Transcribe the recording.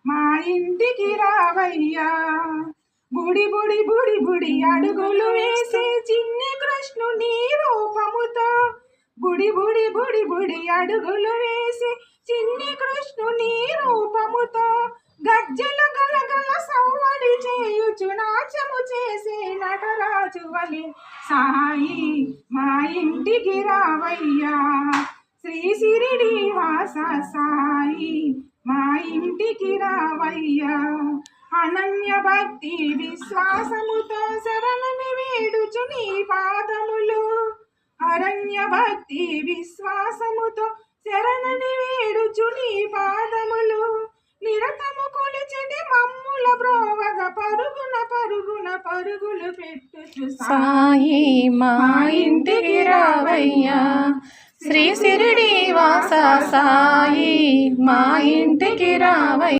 మా ఇంటికి రావయ్యా. బుడి బుడి బుడి బుడి అడుగులు వేసే చిన్ని కృష్ణుని రూపముతో, బుడి బుడి బుడి బుడి అడుగులు వేసే చిన్ని కృష్ణుని రూపముతో, గజ్జలు గలగల సవ్వడి చేయుచు నాట్యము చేసే నటరాజు వలె సాయి మా ఇంటికి రావయ్యా. శ్రీ షిరిడి వాస సాయి మా ఇంటికి రావయ్యా. అనన్య భక్తి విశ్వాసముతో శరణని వేడుచు నీ పాదములు, అరణ్య భక్తి విశ్వాసముతో శరణని వేడుచు నీ పాదములు, నిరతము కొలిచెడి మమ్ముల బ్రోవగ పరుగున పరుగున పరుగులు పెట్టుచు సాయి మా ఇంటికి రావయ్యా. శ్రీ షిరిడి వాస సాయి మా ఇంటికి రావయ్యా.